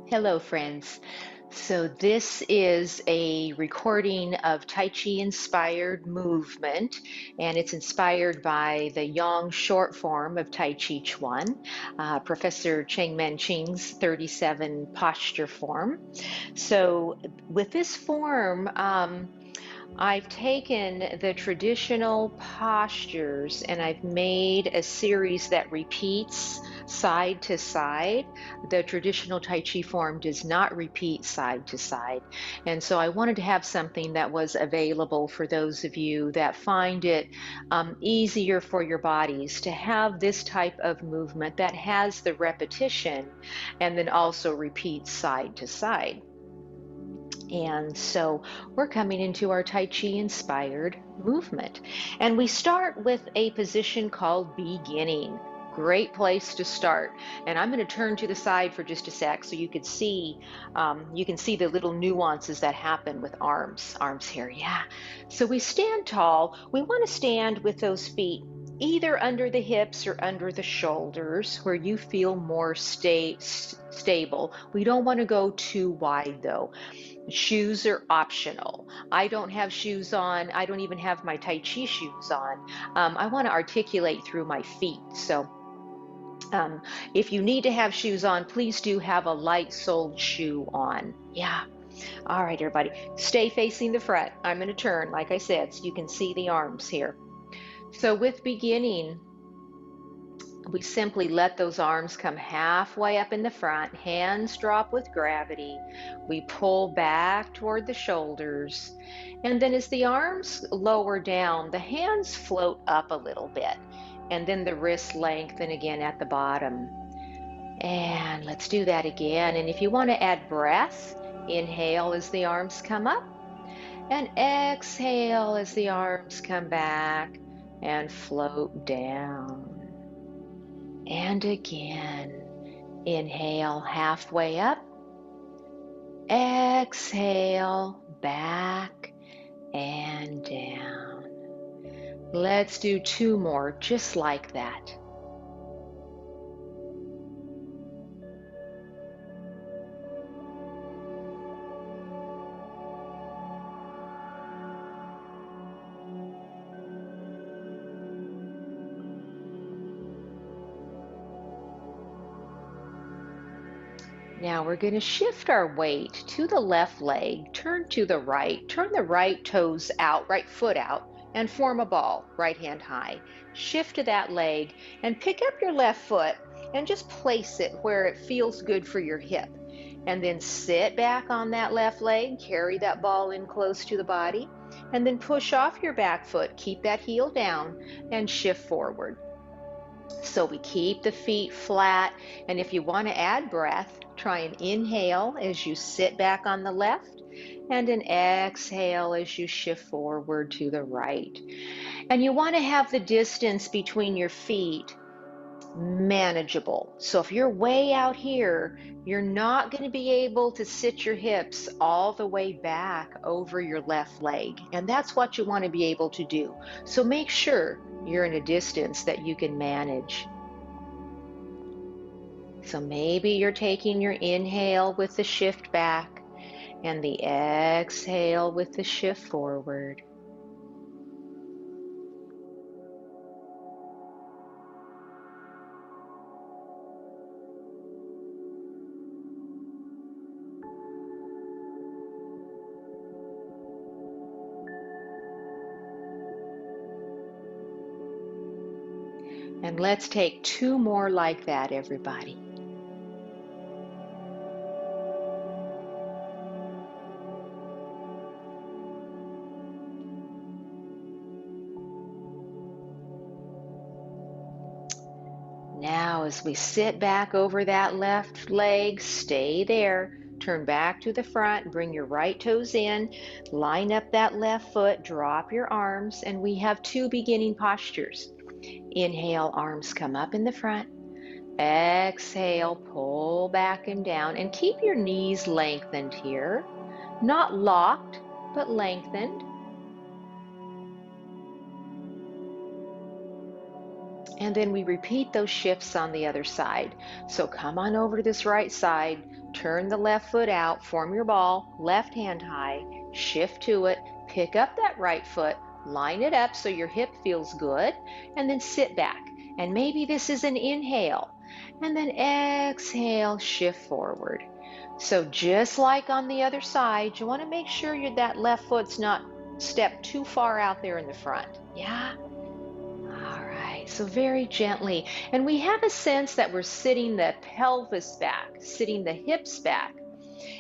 Hello, friends. So, this is a recording of Tai Chi Inspired Movement, and it's inspired by the Yang short form of Tai Chi Chuan, Professor Cheng Men Ching's 37 posture form. So, with this form, I've taken the traditional postures and I've made a series that repeats side to side. The traditional Tai Chi form does not repeat side to side. And so I wanted to have something that was available for those of you that find it easier for your bodies to have this type of movement that has the repetition and then also repeats side to side. And so we're coming into our Tai Chi inspired movement. And we start with a position called beginning. Great place to start. And I'm going to turn to the side for just a sec so you can see the little nuances that happen with arms here. Yeah. So we stand tall. We want to stand with those feet either under the hips or under the shoulders where you feel more stable. We don't want to go too wide though. Shoes are optional. I don't have shoes on. I don't even have my Tai Chi shoes on. I want to articulate through my feet. So um, if you need to have shoes on, please do have a light soled shoe on. Yeah. All right, everybody. Stay facing the front. I'm going to turn, like I said, so you can see the arms here. So with beginning, we simply let those arms come halfway up in the front, hands drop with gravity. We pull back toward the shoulders. And then as the arms lower down, the hands float up a little bit. And then the wrists lengthen again at the bottom. And let's do that again. And if you want to add breath, inhale as the arms come up. And exhale as the arms come back and float down. And again, inhale halfway up, exhale back and down. Let's do two more just like that. Now we're going to shift our weight to the left leg, turn to the right, turn the right toes out, right foot out, and form a ball, right hand high. Shift to that leg and pick up your left foot and just place it where it feels good for your hip. And then sit back on that left leg, carry that ball in close to the body, and then push off your back foot, keep that heel down, and shift forward. So we keep the feet flat, and if you want to add breath, try and inhale as you sit back on the left, and an exhale as you shift forward to the right. And you want to have the distance between your feet manageable. So if you're way out here, you're not going to be able to sit your hips all the way back over your left leg. And that's what you want to be able to do. So make sure you're in a distance that you can manage. So maybe you're taking your inhale with the shift back and the exhale with the shift forward. And let's take two more like that, everybody. Now, as we sit back over that left leg, stay there. Turn back to the front, bring your right toes in, line up that left foot, drop your arms, and we have two beginning postures. Inhale, arms come up in the front. Exhale, pull back and down, and keep your knees lengthened here. Not locked, but lengthened. And then we repeat those shifts on the other side. So come on over to this right side, turn the left foot out, form your ball, left hand high, shift to it, pick up that right foot, line it up so your hip feels good, and then sit back. And maybe this is an inhale, and then exhale, shift forward. So just like on the other side, you want to make sure that left foot's not stepped too far out there in the front. Yeah? All right, so very gently. And we have a sense that we're sitting the pelvis back, sitting the hips back,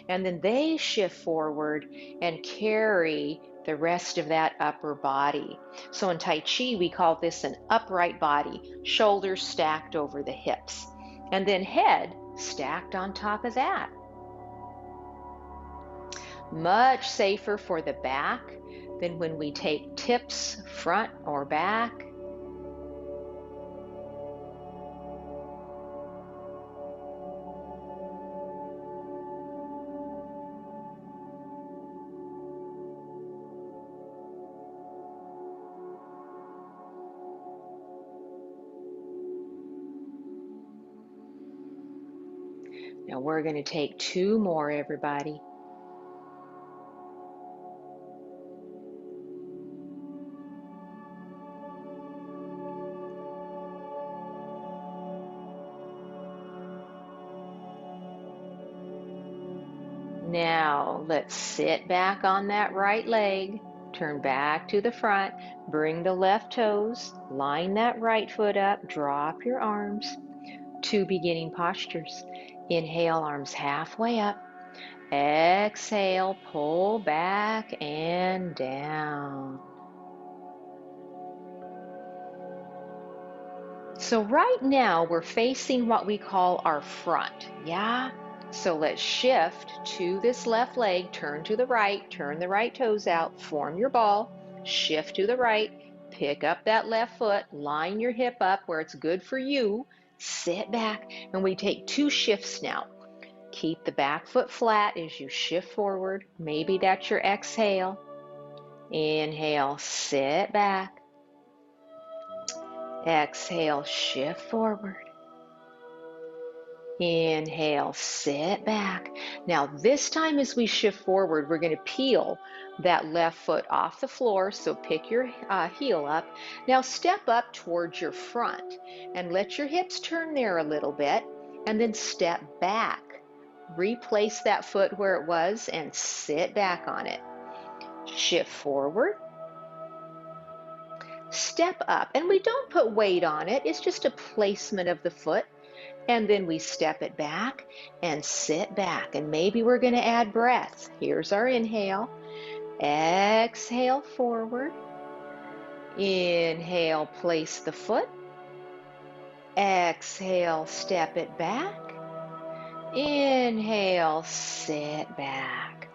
and then they shift forward and carry the rest of that upper body. So in Tai Chi, we call this an upright body, shoulders stacked over the hips, and then head stacked on top of that. Much safer for the back than when we take tips front or back. Now we're going to take 2 more, everybody. Now let's sit back on that right leg, turn back to the front, bring the left toes, line that right foot up, drop your arms. 2 beginning postures. Inhale, arms halfway up. Exhale, pull back and down. So right now we're facing what we call our front, yeah? So let's shift to this left leg, turn to the right, turn the right toes out, form your ball, shift to the right, pick up that left foot, line your hip up where it's good for you, sit back, and we take 2 shifts now. Keep the back foot flat as you shift forward. Maybe that's your exhale. Inhale, sit back. Exhale, shift forward. Inhale, sit back. Now this time as we shift forward, we're going to peel that left foot off the floor, so pick your heel up. Now step up towards your front and let your hips turn there a little bit, and then step back. Replace that foot where it was and sit back on it. Shift forward. Step up, and we don't put weight on it, it's just a placement of the foot, and then we step it back and sit back, and maybe we're going to add breath. Here's our inhale, exhale forward, inhale, place the foot, exhale, step it back, inhale, sit back.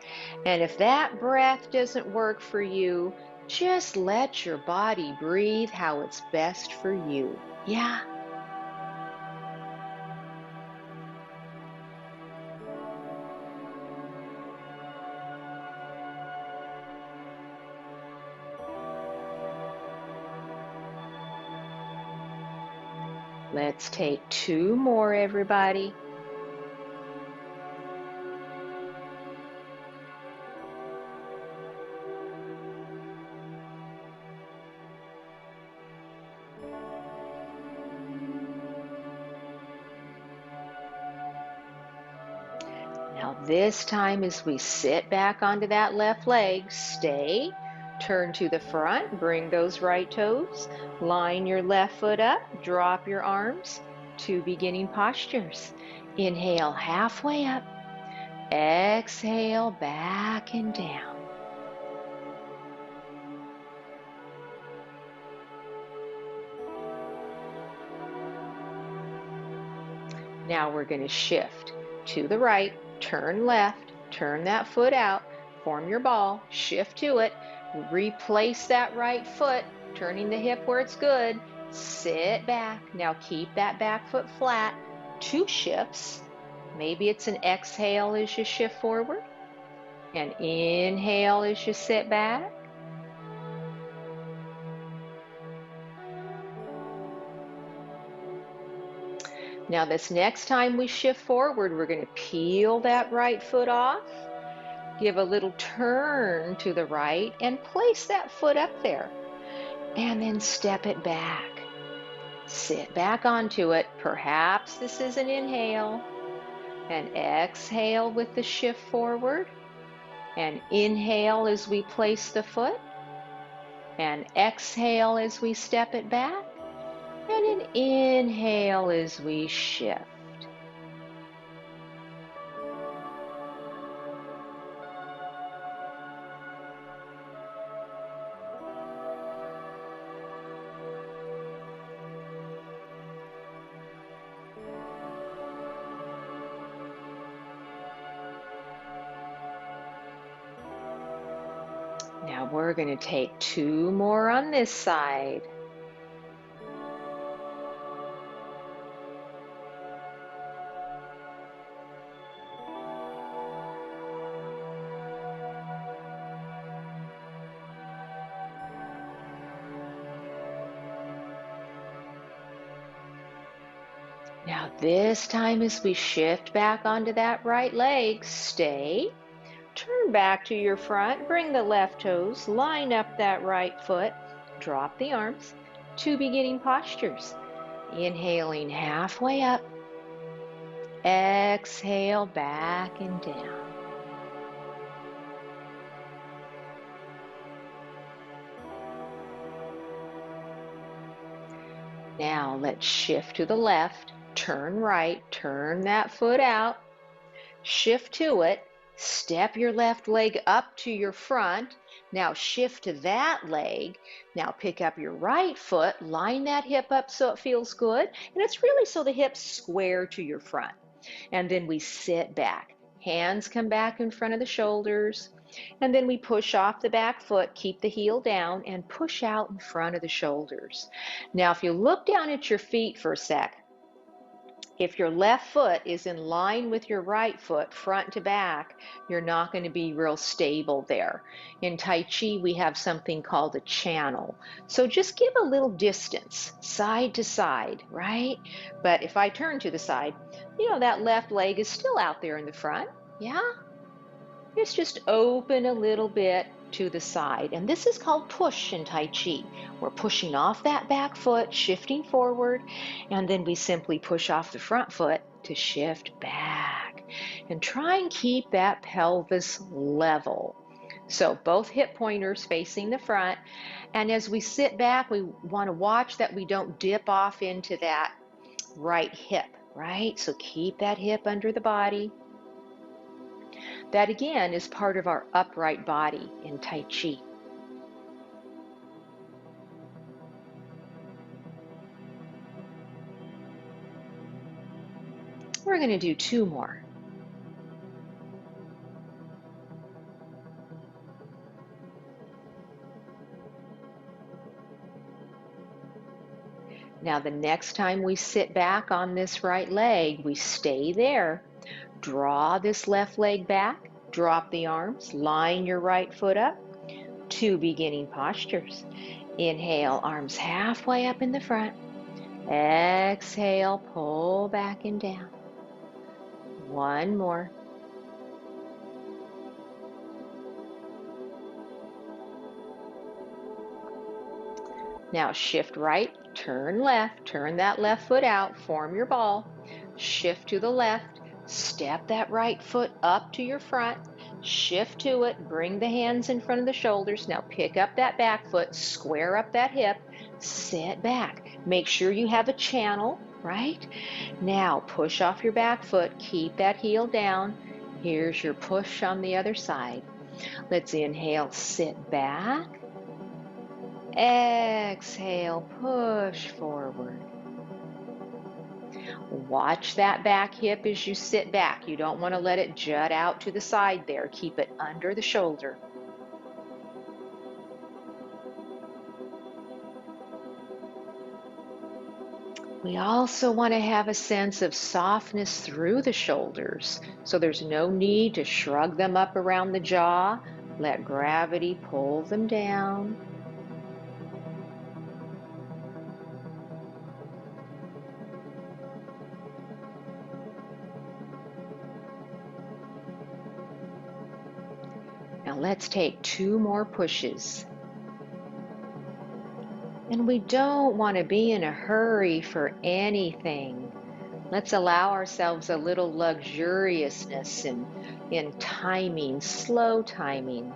And if that breath doesn't work for you, just let your body breathe how it's best for you. Yeah. Let's take 2 more, everybody. Now this time as we sit back onto that left leg, stay, turn to the front, bring those right toes, line your left foot up, drop your arms, 2 beginning postures. Inhale halfway up, exhale back and down. Now we're going to shift to the right, turn left, turn that foot out, form your ball, shift to it, replace that right foot, turning the hip where it's good, sit back. Now keep that back foot flat, 2 shifts. Maybe it's an exhale as you shift forward, and inhale as you sit back. Now this next time we shift forward, we're going to peel that right foot off, give a little turn to the right, and place that foot up there. And then step it back. Sit back onto it. Perhaps this is an inhale. And exhale with the shift forward. And inhale as we place the foot. And exhale as we step it back. And an inhale as we shift. Now we're going to take 2 more on this side. Now this time as we shift back onto that right leg, stay. Turn back to your front, bring the left toes, line up that right foot, drop the arms. 2 beginning postures. Inhaling halfway up, exhale back and down. Now let's shift to the left, turn right, turn that foot out, shift to it. Step your left leg up to your front. Now shift to that leg. Now pick up your right foot, line that hip up so it feels good. And it's really so the hips square to your front. And then we sit back. Hands come back in front of the shoulders. And then we push off the back foot, keep the heel down, and push out in front of the shoulders. Now if you look down at your feet for a sec, if your left foot is in line with your right foot, front to back, you're not going to be real stable there. In Tai Chi, we have something called a channel. So just give a little distance, side to side, right? But if I turn to the side, that left leg is still out there in the front, yeah? It's just open a little bit to the side. And this is called push in Tai Chi. We're pushing off that back foot, shifting forward, and then we simply push off the front foot to shift back. And try and keep that pelvis level. So both hip pointers facing the front. And as we sit back, we want to watch that we don't dip off into that right hip, right? So keep that hip under the body. That again is part of our upright body in Tai Chi. We're going to do 2 more. Now the next time we sit back on this right leg, we stay there. Draw this left leg back, drop the arms, line your right foot up. 2 beginning postures. Inhale, arms halfway up in the front. Exhale, pull back and down. 1 more. Now shift right, turn left, turn that left foot out, form your ball. Shift to the left, step that right foot up to your front, shift to it, bring the hands in front of the shoulders. Now pick up that back foot, square up that hip, sit back. Make sure you have a channel, right? Now push off your back foot, keep that heel down. Here's your push on the other side. Let's inhale, sit back. Exhale, push forward. Watch that back hip as you sit back. You don't want to let it jut out to the side there. Keep it under the shoulder. We also want to have a sense of softness through the shoulders. So there's no need to shrug them up around the jaw. Let gravity pull them down. let's take 2 more pushes. And we don't want to be in a hurry for anything. Let's allow ourselves a little luxuriousness in timing, slow timing.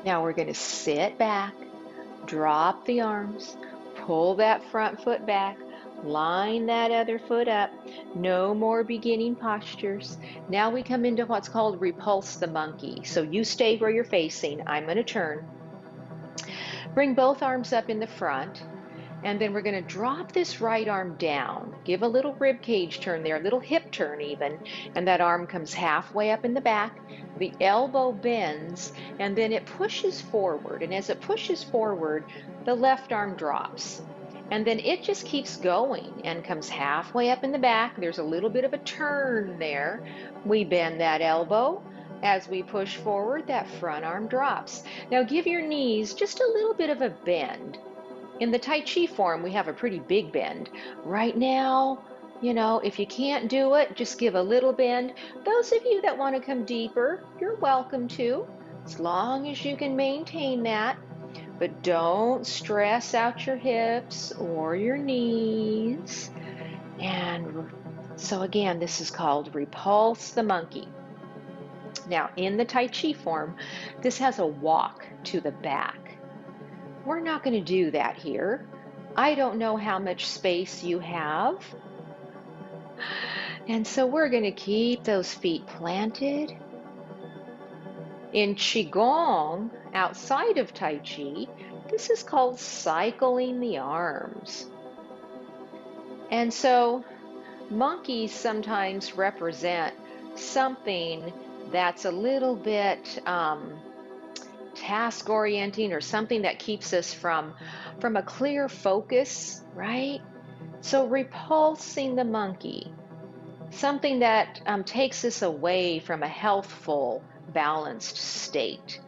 Now we're going to sit back, drop the arms, pull that front foot back, line that other foot up. No more beginning postures. Now we come into what's called repulse the monkey. So you stay where you're facing. I'm going to turn. Bring both arms up in the front. And then we're going to drop this right arm down. Give a little rib cage turn there, a little hip turn even. And that arm comes halfway up in the back. The elbow bends and then it pushes forward. And as it pushes forward, the left arm drops. And then it just keeps going and comes halfway up in the back. There's a little bit of a turn there. We bend that elbow. As we push forward, that front arm drops. Now give your knees just a little bit of a bend. In the Tai Chi form, we have a pretty big bend. Right now, if you can't do it, just give a little bend. Those of you that want to come deeper, you're welcome to, as long as you can maintain that. But don't stress out your hips or your knees. And so again, this is called repulse the monkey. Now, in the Tai Chi form, this has a walk to the back. We're not going to do that here. I don't know how much space you have. And so we're going to keep those feet planted. In Qigong, outside of Tai Chi, this is called cycling the arms. And so monkeys sometimes represent something that's a little bit task orienting or something that keeps us from a clear focus, right? So repulsing the monkey, something that takes us away from a healthful, balanced state.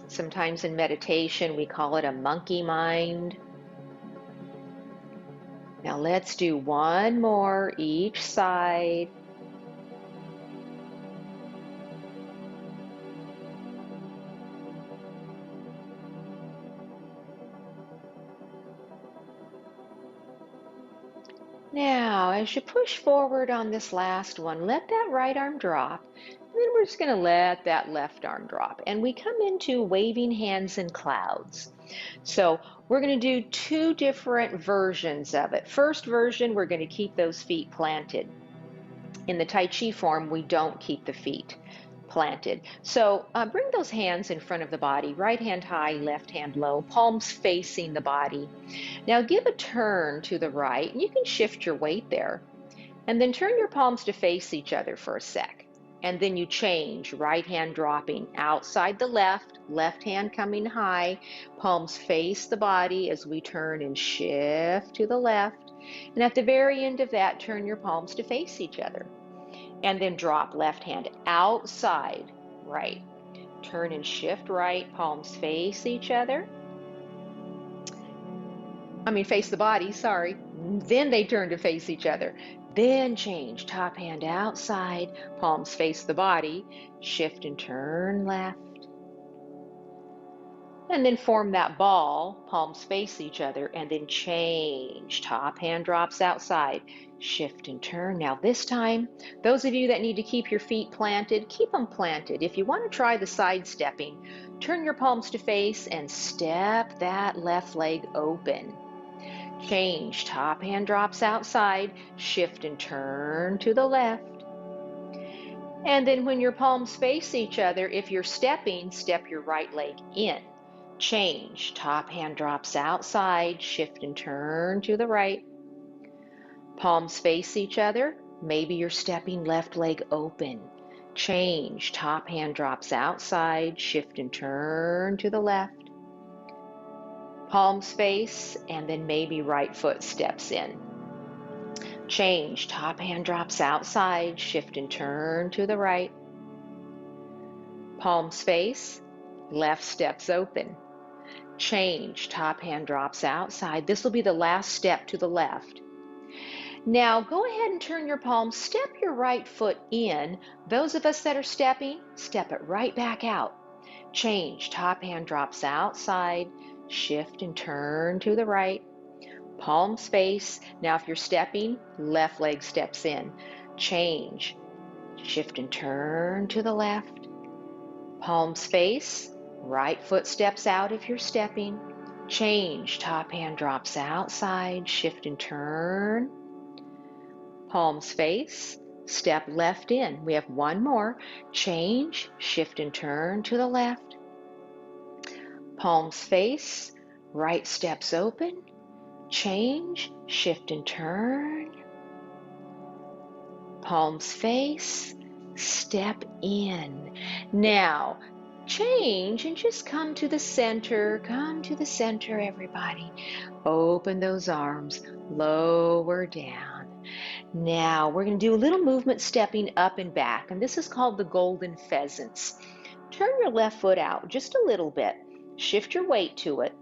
Sometimes in meditation we call it a monkey mind. Now let's do one more each side. Now, as you push forward on this last one, let that right arm drop. And then we're just going to let that left arm drop. And we come into waving hands in clouds. So we're going to do 2 different versions of it. First version, we're going to keep those feet planted. In the Tai Chi form, we don't keep the feet planted. So bring those hands in front of the body, right hand high, left hand low, palms facing the body. Now give a turn to the right, and you can shift your weight there. And then turn your palms to face each other for a sec. And then you change, right hand dropping outside the left, left hand coming high, palms face the body as we turn and shift to the left. And at the very end of that, turn your palms to face each other. And then drop left hand outside right. Turn and shift right, palms face each other. Face the body, sorry. Then they turn to face each other. Then change, top hand outside, palms face the body, shift and turn left. And then form that ball, palms face each other, and then change, top hand drops outside, shift and turn. Now this time, those of you that need to keep your feet planted, keep them planted. If you want to try the side stepping, turn your palms to face and step that left leg open. Change, top hand drops outside, shift and turn to the left. And then when your palms face each other, if you're stepping, step your right leg in. Change, top hand drops outside, shift and turn to the right. Palms face each other, maybe you're stepping left leg open. Change, top hand drops outside, shift and turn to the left. Palms face, and then maybe right foot steps in. Change, top hand drops outside, shift and turn to the right. Palms face, left steps open. Change, top hand drops outside. This will be the last step to the left. Now go ahead and turn your palm, step your right foot in. Those of us that are stepping, step it right back out. Change, top hand drops outside, shift and turn to the right. Palms face. Now if you're stepping, left leg steps in. Change, shift and turn to the left. Palms face, right foot steps out if you're stepping. Change, top hand drops outside, shift and turn. Palms face, step left in. We have one more. Change, shift and turn to the left. Palms face, right steps open. Change, shift and turn. Palms face, step in. Now, change and just come to the center. Come to the center, everybody. Open those arms, lower down. Now, we're going to do a little movement stepping up and back, and this is called the golden pheasants. Turn your left foot out just a little bit. Shift your weight to it.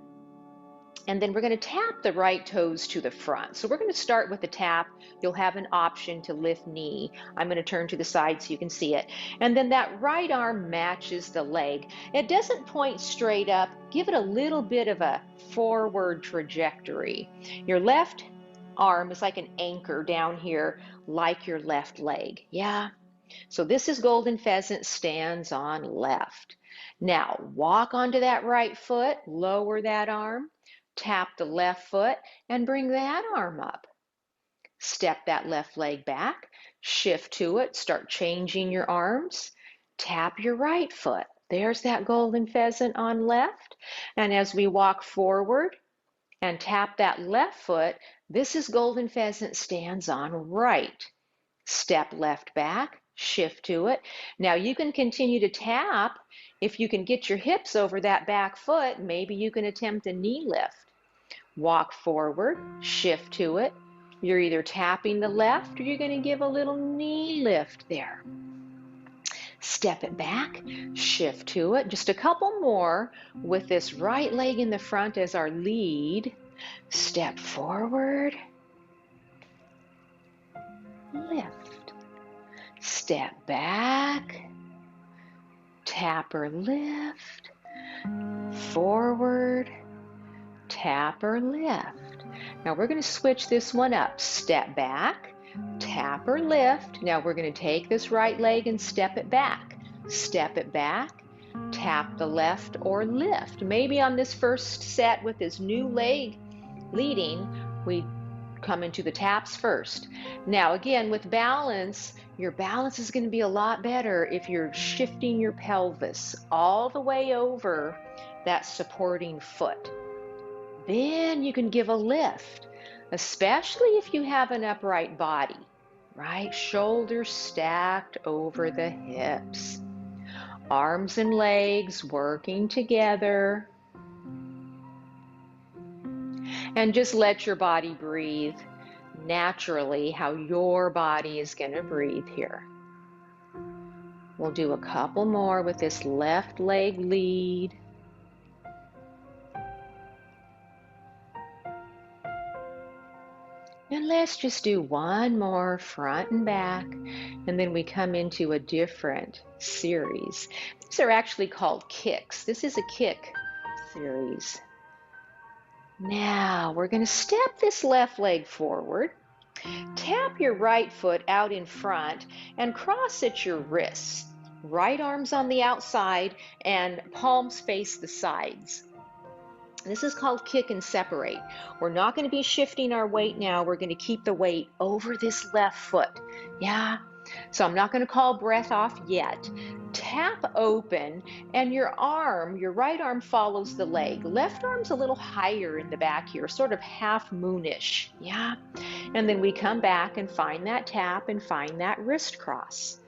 And then we're going to tap the right toes to the front. So we're going to start with the tap. You'll have an option to lift knee. I'm going to turn to the side so you can see it. And then that right arm matches the leg. It doesn't point straight up. Give it a little bit of a forward trajectory. Your left arm is like an anchor down here, like your left leg. Yeah? So this is golden pheasant, stands on left. Now walk onto that right foot, lower that arm. Tap the left foot and bring that arm up. Step that left leg back, shift to it, start changing your arms. Tap your right foot. There's that golden pheasant on left. And as we walk forward and tap that left foot, this is golden pheasant, stands on right. Step left back, shift to it. Now you can continue to tap. If you can get your hips over that back foot, maybe you can attempt a knee lift. Walk forward, shift to it. You're either tapping the left or you're going to give a little knee lift there. Step it back, shift to it. Just a couple more with this right leg in the front as our lead. Step forward, lift. Step back, tap or lift, forward, tap or lift. Now we're going to switch this one up. Step back, tap or lift. Now we're going to take this right leg and step it back. Step it back, tap the left or lift. Maybe on this first set with this new leg leading, we come into the taps first. Now again, with balance, your balance is going to be a lot better if you're shifting your pelvis all the way over that supporting foot. Then you can give a lift, especially if you have an upright body, right? Shoulders stacked over the hips. Arms and legs working together. And just let your body breathe naturally how your body is going to breathe here. We'll do a couple more with this left leg lead. And let's just do one more front and back, and then we come into a different series. These are actually called kicks. This is a kick series. Now we're going to step this left leg forward, tap your right foot out in front, and cross at your wrists. Right arm's on the outside and palms face the sides. This is called kick and separate. We're not going to be shifting our weight now. We're going to keep the weight over this left foot. Yeah? So I'm not going to call breath off yet. Tap open and your arm, your right arm follows the leg. Left arm's a little higher in the back here, sort of half moonish. Yeah? And then we come back and find that tap and find that wrist cross.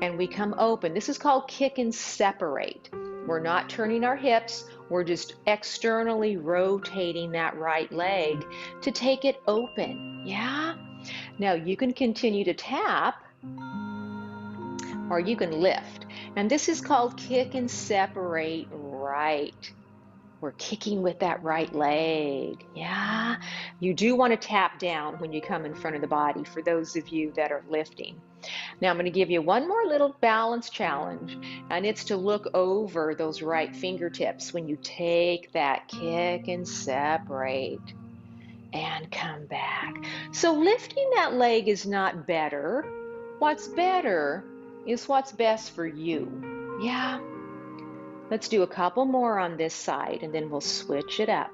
And we come open. This is called kick and separate. We're not turning our hips. We're just externally rotating that right leg to take it open. Yeah? Now you can continue to tap or you can lift. And this is called kick and separate right. we're kicking with that right leg. Yeah. You do want to tap down when you come in front of the body for those of you that are lifting. Now I'm going to give you one more little balance challenge, and it's to look over those right fingertips when you take that kick and separate and come back. So lifting that leg is not better. What's better is what's best for you. Yeah. Let's do a couple more on this side and then we'll switch it up.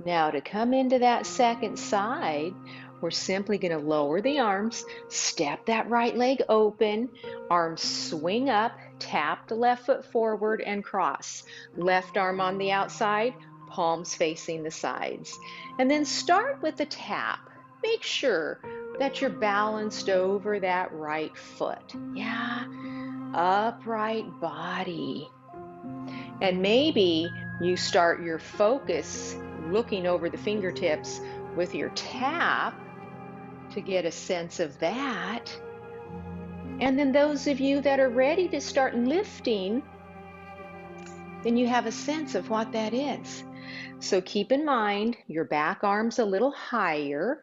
Now to come into that second side, we're simply going to lower the arms, step that right leg open, arms swing up, tap the left foot forward and cross. Left arm on the outside, palms facing the sides. And then start with the tap. Make sure that you're balanced over that right foot. Yeah, upright body. And maybe you start your focus looking over the fingertips with your tap to get a sense of that. And then those of you that are ready to start lifting, then you have a sense of what that is. So keep in mind your back arm's a little higher.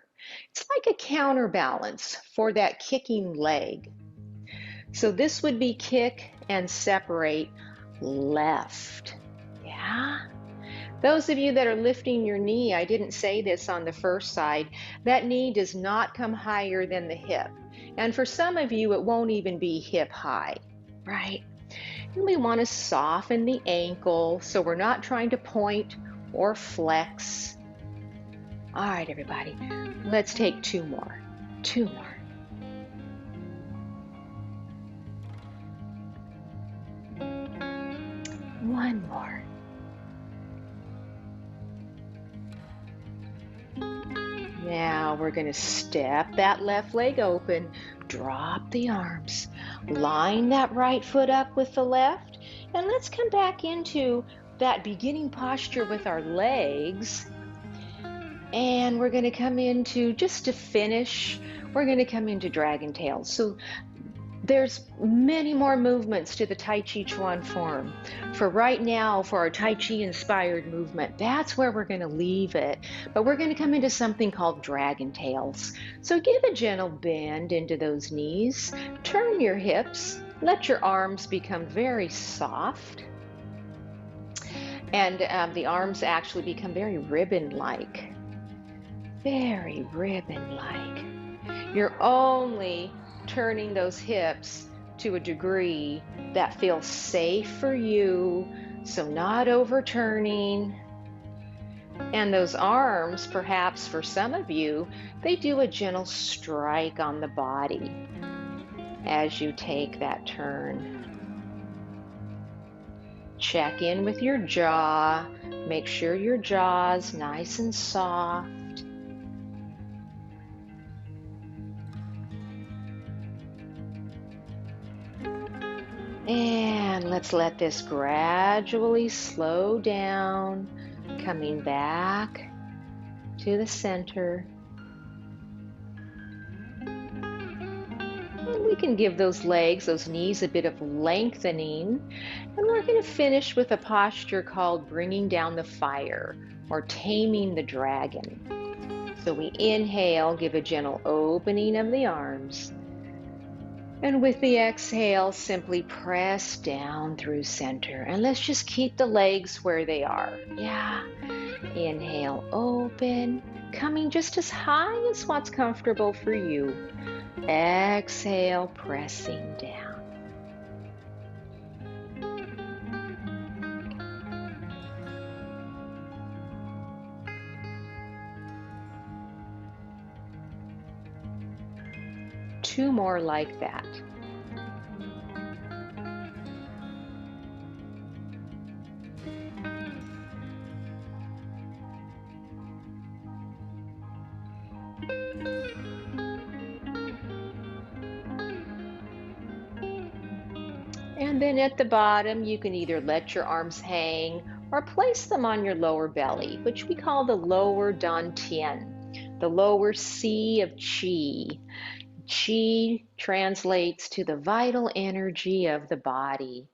It's like a counterbalance for that kicking leg. So this would be kick and separate left. Yeah. Those of you that are lifting your knee, I didn't say this on the first side, that knee does not come higher than the hip. And for some of you, it won't even be hip high, right? And we want to soften the ankle so we're not trying to point or flex. All right, everybody, let's take two more. One more. Now we're going to step that left leg open, drop the arms, line that right foot up with the left, and let's come back into that beginning posture with our legs. And we're going to come into, just to finish, we're going to come into dragon tails. So there's many more movements to the Tai Chi Chuan form. For right now, for our Tai Chi Inspired Movement, that's where we're going to leave it. But we're going to come into something called dragon tails. So give a gentle bend into those knees. Turn your hips. Let your arms become very soft. And the arms actually become very ribbon-like. Very ribbon-like. You're only turning those hips to a degree that feels safe for you, so not overturning. And those arms, perhaps for some of you, they do a gentle strike on the body as you take that turn. Check in with your jaw. Make sure your jaw's nice and soft. And let's let this gradually slow down, coming back to the center. And we can give those legs, those knees a bit of lengthening. And we're going to finish with a posture called bringing down the fire or taming the dragon. So we inhale, give a gentle opening of the arms. And with the exhale, simply press down through center. And let's just keep the legs where they are. Yeah. Inhale, open, coming just as high as what's comfortable for you. Exhale, pressing down. Two more like that. And then at the bottom, you can either let your arms hang or place them on your lower belly, which we call the lower dantian. the lower C of Chi. Chi translates to the vital energy of the body.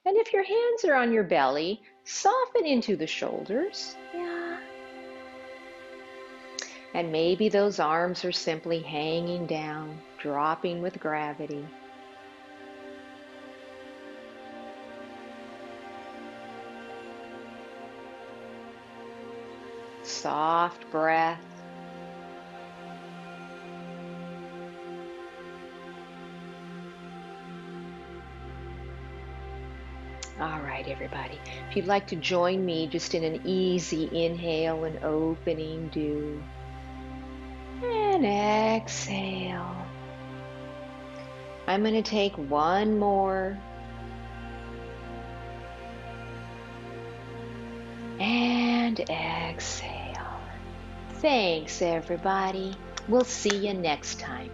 And if your hands are on your belly, soften into the shoulders. Yeah. And maybe those arms are simply hanging down, dropping with gravity. Soft breath. All right, everybody. If you'd like to join me just in an easy inhale and opening, do. And exhale. I'm going to take one more. And exhale. Thanks, everybody. We'll see you next time.